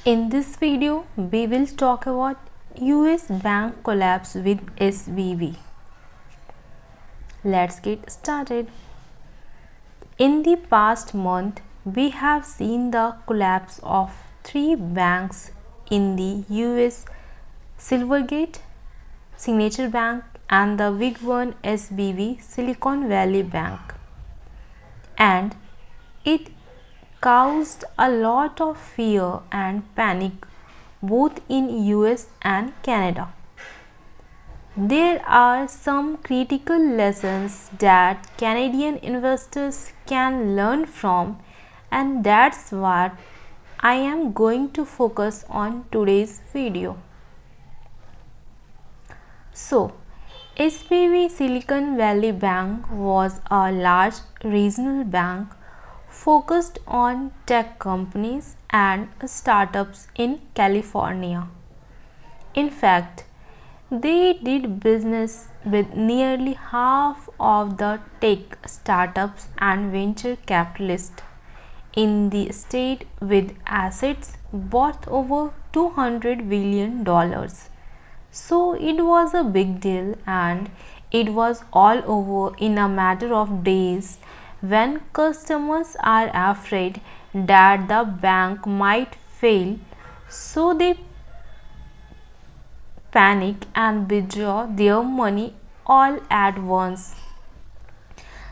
In this video, we will talk about US bank collapse with SVB. Let's get started. In the past month, we have seen the collapse of three banks in the US: Silvergate, Signature Bank, and the big one SVB, Silicon Valley Bank. And it caused a lot of fear and panic both in US and Canada. There are some critical lessons that Canadian investors can learn from, and that's what I am going to focus on today's video. So, SVB Silicon Valley Bank was a large regional bank focused on tech companies and startups in California. In fact, they did business with nearly half of the tech startups and venture capitalists in the state, with assets worth over $200 billion. So it was a big deal, and it was all over in a matter of days. When customers are afraid that the bank might fail, so they panic and withdraw their money all at once.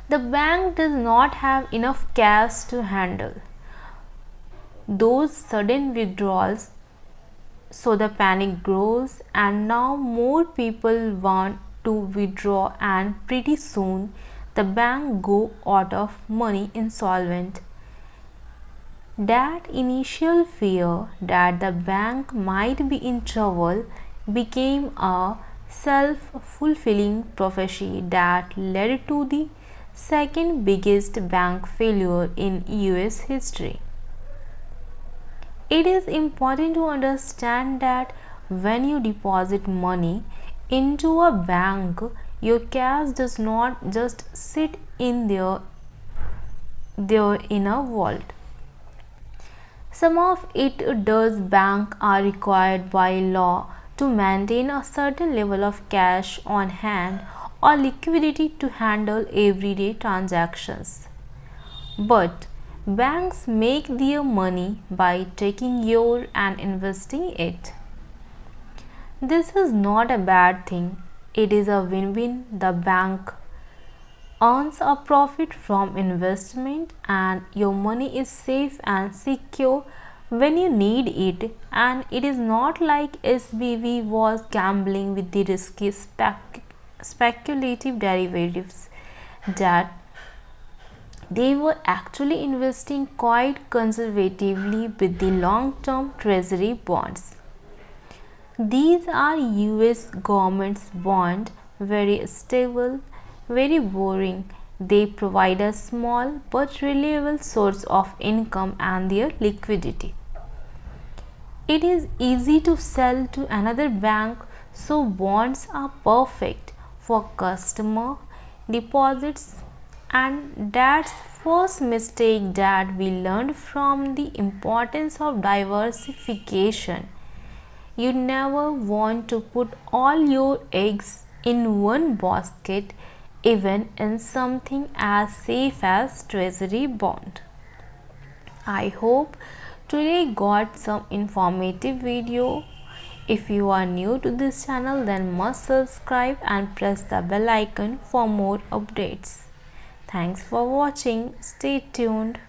The bank does not have enough cash to handle those sudden withdrawals, so the panic grows, and now more people want to withdraw, and pretty soon the bank go out of money, insolvent. That initial fear that the bank might be in trouble became a self-fulfilling prophecy that led to the second biggest bank failure in US history. It is important to understand that when you deposit money into a bank, your cash does not just sit in their in a vault. Some of it does. Banks are required by law to maintain a certain level of cash on hand or liquidity to handle everyday transactions. But banks make their money by taking your and investing it. This is not a bad thing. It is a win-win. The bank earns a profit from investment, and your money is safe and secure when you need it. And it is not like SVB was gambling with the risky speculative derivatives, that they were actually investing quite conservatively with the long-term treasury bonds. These are US government's bonds, very stable, very boring. They provide a small but reliable source of income and their liquidity. It is easy to sell to another bank, so bonds are perfect for customer deposits. And that's first mistake that we learned from the importance of diversification. You never want to put all your eggs in one basket, even in something as safe as treasury bond. I hope today got some informative video. If you are new to this channel, then must subscribe and press the bell icon for more updates. Thanks for watching. Stay tuned.